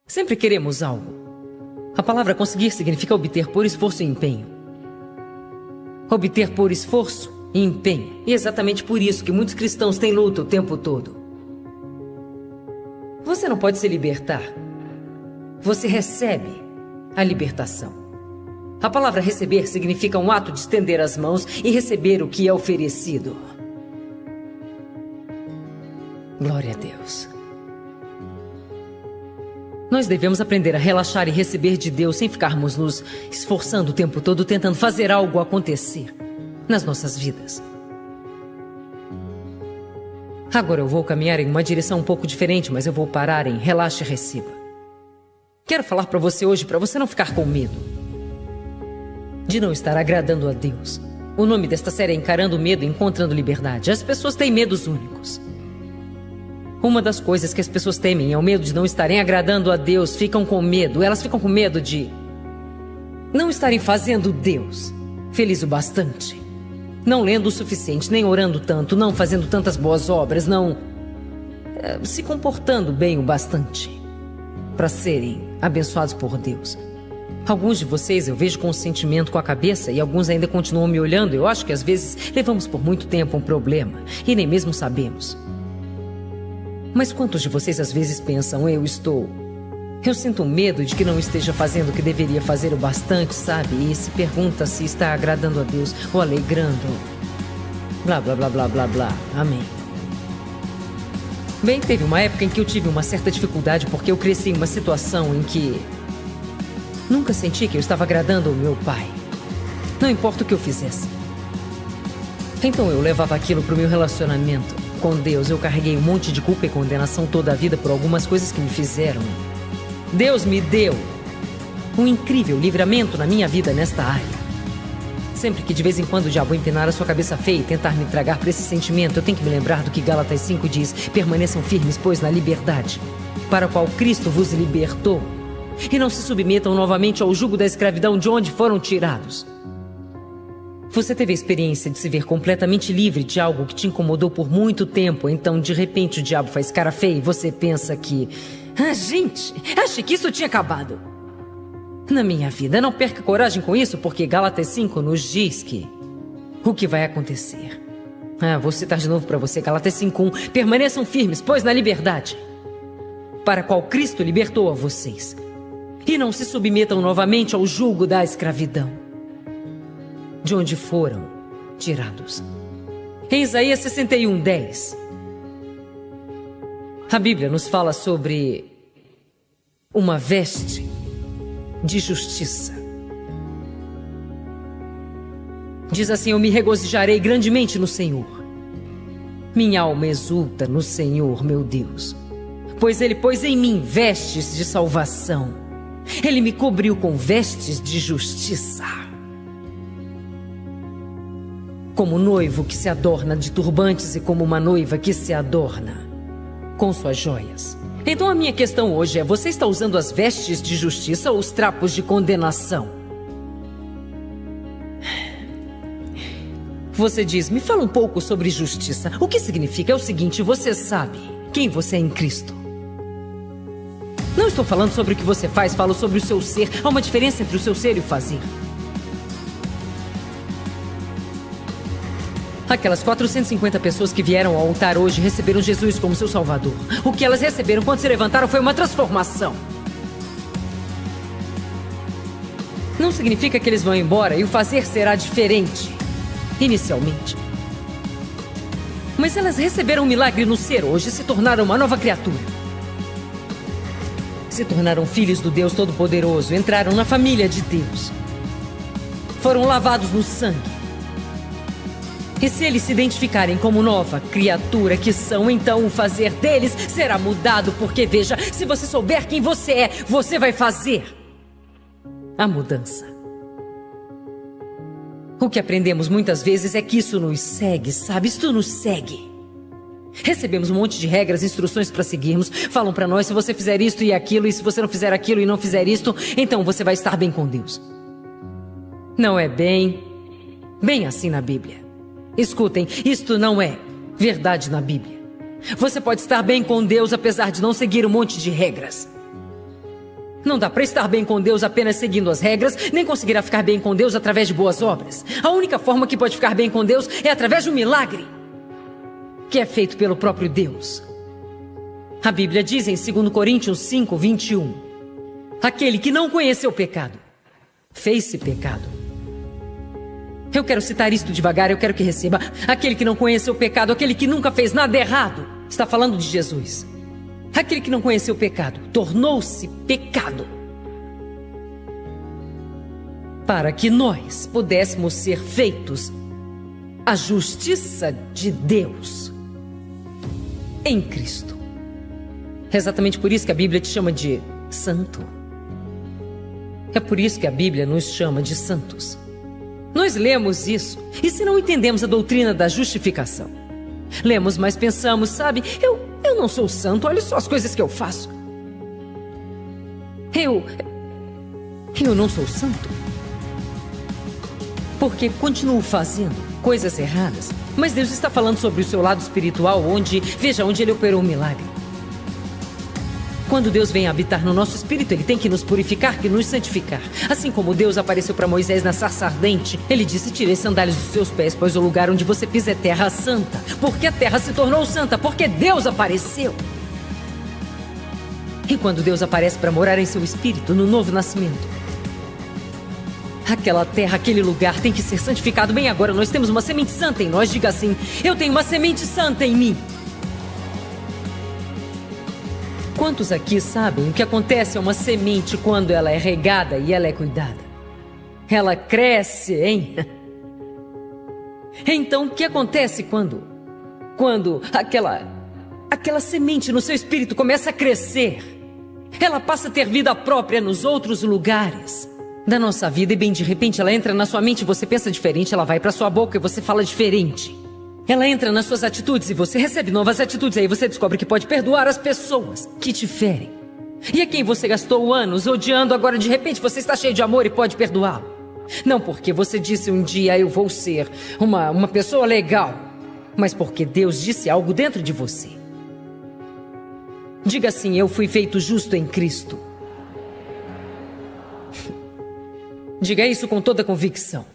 Sempre queremos algo. A palavra conseguir significa obter por esforço e empenho. Obter por esforço e empenho. E é exatamente por isso que muitos cristãos têm luta o tempo todo. Você não pode se libertar. Você recebe a libertação. A palavra receber significa um ato de estender as mãos e receber o que é oferecido. Glória a Deus. Nós devemos aprender a relaxar e receber de Deus sem ficarmos nos esforçando o tempo todo tentando fazer algo acontecer nas nossas vidas. Agora eu vou caminhar em uma direção um pouco diferente, mas eu vou parar em relaxe e receba. Quero falar para você hoje, para você não ficar com medo de não estar agradando a Deus. O nome desta série é Encarando o Medo e Encontrando Liberdade. As pessoas têm medos únicos. Uma das coisas que as pessoas temem é o medo de não estarem agradando a Deus. Ficam com medo. Elas ficam com medo de não estarem fazendo Deus feliz o bastante. Não lendo o suficiente, nem orando tanto, não fazendo tantas boas obras, não se comportando bem o bastante para serem abençoados por Deus. Alguns de vocês eu vejo com o sentimento com a cabeça e alguns ainda continuam me olhando. Eu acho que às vezes levamos por muito tempo um problema e nem mesmo sabemos. Mas quantos de vocês às vezes pensam, eu sinto medo de que não esteja fazendo o que deveria fazer o bastante, sabe? E se pergunta se está agradando a Deus ou alegrando. Blá, blá, blá, blá, blá, blá. Amém. Bem, teve uma época em que eu tive uma certa dificuldade porque eu cresci em uma situação em que nunca senti que eu estava agradando ao meu pai. Não importa o que eu fizesse. Então eu levava aquilo para o meu relacionamento com Deus. Eu carreguei um monte de culpa e condenação toda a vida por algumas coisas que me fizeram. Deus me deu um incrível livramento na minha vida nesta área. Sempre que de vez em quando o diabo empinar a sua cabeça feia e tentar me tragar para esse sentimento, eu tenho que me lembrar do que Gálatas 5 diz: permaneçam firmes, pois, na liberdade para a qual Cristo vos libertou, e não se submetam novamente ao jugo da escravidão de onde foram tirados. Você teve a experiência de se ver completamente livre de algo que te incomodou por muito tempo, então de repente o diabo faz cara feia e você pensa que... gente, achei que isso tinha acabado. Na minha vida, não perca coragem com isso, porque Gálatas 5 nos diz que o que vai acontecer. Vou citar de novo para você, Gálatas 5:1. Permaneçam firmes, pois, na liberdade para a qual Cristo libertou a vocês, e não se submetam novamente ao jugo da escravidão de onde foram tirados. Em Isaías 61:10, a Bíblia nos fala sobre uma veste de justiça. Diz assim: eu me regozijarei grandemente no Senhor. Minha alma exulta no Senhor, meu Deus, pois Ele pôs em mim vestes de salvação. Ele me cobriu com vestes de justiça. Como noivo que se adorna de turbantes e como uma noiva que se adorna com suas joias. Então a minha questão hoje é: você está usando as vestes de justiça ou os trapos de condenação? Você diz, me fala um pouco sobre justiça. O que significa? É o seguinte: você sabe quem você é em Cristo. Não estou falando sobre o que você faz, falo sobre o seu ser. Há uma diferença entre o seu ser e o fazer. Aquelas 450 pessoas que vieram ao altar hoje receberam Jesus como seu Salvador. O que elas receberam quando se levantaram foi uma transformação. Não significa que eles vão embora e o fazer será diferente, inicialmente. Mas elas receberam um milagre no ser hoje e se tornaram uma nova criatura. Se tornaram filhos do Deus Todo-Poderoso, entraram na família de Deus. Foram lavados no sangue. E se eles se identificarem como nova criatura que são, então o fazer deles será mudado, porque veja, se você souber quem você é, você vai fazer a mudança. O que aprendemos muitas vezes é que isso nos segue, sabe? Isso nos segue. Recebemos um monte de regras, instruções para seguirmos. Falam para nós, se você fizer isto e aquilo, e se você não fizer aquilo e não fizer isto, então você vai estar bem com Deus. Não é bem assim na Bíblia. Escutem, isto não é verdade na Bíblia. Você pode estar bem com Deus apesar de não seguir um monte de regras. Não dá para estar bem com Deus apenas seguindo as regras, nem conseguirá ficar bem com Deus através de boas obras. A única forma que pode ficar bem com Deus é através de um milagre, que é feito pelo próprio Deus. A Bíblia diz em 2 Coríntios 5, 21, aquele que não conheceu o pecado, fez-se pecado. Eu quero citar isto devagar, eu quero que receba. Aquele que não conheceu o pecado, aquele que nunca fez nada errado, está falando de Jesus. Aquele que não conheceu o pecado, tornou-se pecado, para que nós pudéssemos ser feitos a justiça de Deus em Cristo. É exatamente por isso que a Bíblia te chama de santo. É por isso que a Bíblia nos chama de santos. Nós lemos isso, e se não entendemos a doutrina da justificação, lemos, mas pensamos, sabe, eu não sou santo, olha só as coisas que eu faço. Eu não sou santo, porque continuo fazendo coisas erradas. Mas Deus está falando sobre o seu lado espiritual, veja onde Ele operou um milagre. Quando Deus vem habitar no nosso espírito, Ele tem que nos purificar, que nos santificar. Assim como Deus apareceu para Moisés na sarça ardente, Ele disse: tire as sandálias dos seus pés, pois o lugar onde você pisa é terra santa. Porque a terra se tornou santa, porque Deus apareceu. E quando Deus aparece para morar em seu espírito, no novo nascimento, aquela terra, aquele lugar tem que ser santificado bem agora. Nós temos uma semente santa em nós. Diga assim: eu tenho uma semente santa em mim. Quantos aqui sabem o que acontece a uma semente quando ela é regada e ela é cuidada? Ela cresce, hein? Então, o que acontece quando aquela semente no seu espírito começa a crescer? Ela passa a ter vida própria nos outros lugares da nossa vida e bem de repente ela entra na sua mente e você pensa diferente, ela vai para sua boca e você fala diferente. Ela entra nas suas atitudes e você recebe novas atitudes. Aí você descobre que pode perdoar as pessoas que te ferem. E a quem você gastou anos odiando, agora de repente você está cheio de amor e pode perdoá-lo. Não porque você disse um dia: eu vou ser uma pessoa legal, mas porque Deus disse algo dentro de você. Diga assim: eu fui feito justo em Cristo. Diga isso com toda convicção.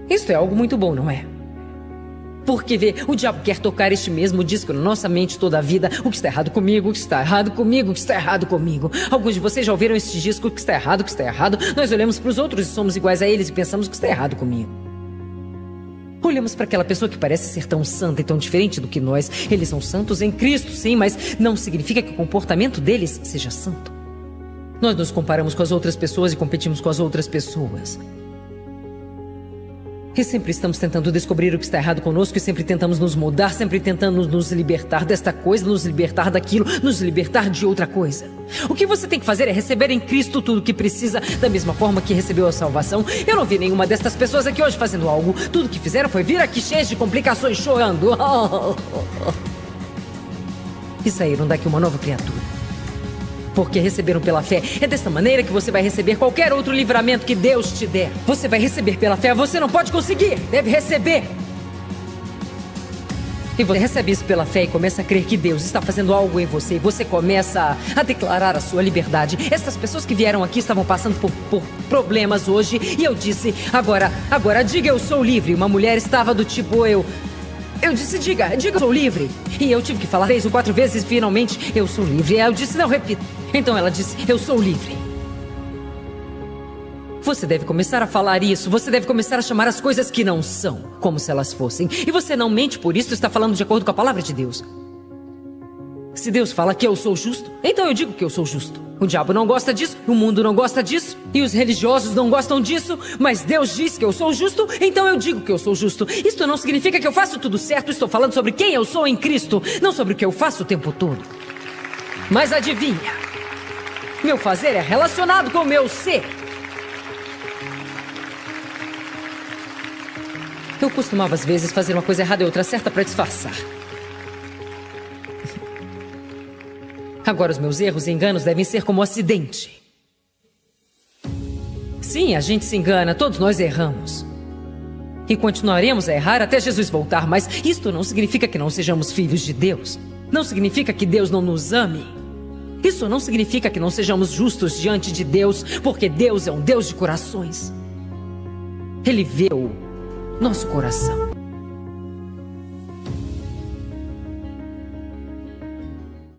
Isto é algo muito bom, não é? Porque, vê, o diabo quer tocar este mesmo disco na nossa mente toda a vida. O que está errado comigo, o que está errado comigo, o que está errado comigo. Alguns de vocês já ouviram este disco: o que está errado, o que está errado. Nós olhamos para os outros e somos iguais a eles e pensamos: o que está errado comigo. Olhamos para aquela pessoa que parece ser tão santa e tão diferente do que nós. Eles são santos em Cristo, sim, mas não significa que o comportamento deles seja santo. Nós nos comparamos com as outras pessoas e competimos com as outras pessoas. E sempre estamos tentando descobrir o que está errado conosco e sempre tentamos nos mudar, sempre tentando nos libertar desta coisa, nos libertar daquilo, nos libertar de outra coisa. O que você tem que fazer é receber em Cristo tudo o que precisa, da mesma forma que recebeu a salvação. Eu não vi nenhuma destas pessoas aqui hoje fazendo algo. Tudo que fizeram foi vir aqui cheias de complicações, chorando. E saíram daqui uma nova criatura. Porque receberam pela fé. É desta maneira que você vai receber qualquer outro livramento que Deus te der. Você vai receber pela fé. Você não pode conseguir. Deve receber. E você recebe isso pela fé e começa a crer que Deus está fazendo algo em você. E você começa a declarar a sua liberdade. Essas pessoas que vieram aqui estavam passando por problemas hoje. E eu disse: agora diga eu sou livre. Uma mulher estava do tipo: eu disse, diga eu sou livre. E eu tive que falar 3 ou 4 vezes, finalmente, eu sou livre. E eu disse: não, repita. Então ela disse: eu sou livre. Você deve começar a falar isso. Você deve começar a chamar as coisas que não são como se elas fossem. E você não mente por isso, está falando de acordo com a palavra de Deus. Se Deus fala que eu sou justo, então eu digo que eu sou justo. O diabo não gosta disso, o mundo não gosta disso, e os religiosos não gostam disso, mas Deus diz que eu sou justo, então eu digo que eu sou justo. Isto não significa que eu faço tudo certo, estou falando sobre quem eu sou em Cristo, não sobre o que eu faço o tempo todo. Mas adivinha, meu fazer é relacionado com o meu ser. Eu costumava às vezes fazer uma coisa errada e outra certa para disfarçar. Agora os meus erros e enganos devem ser como um acidente. Sim, a gente se engana, todos nós erramos. E continuaremos a errar até Jesus voltar, mas isto não significa que não sejamos filhos de Deus. não significa que Deus não nos ame. Isso não significa que não sejamos justos diante de Deus, porque Deus é um Deus de corações. Ele vê o nosso coração.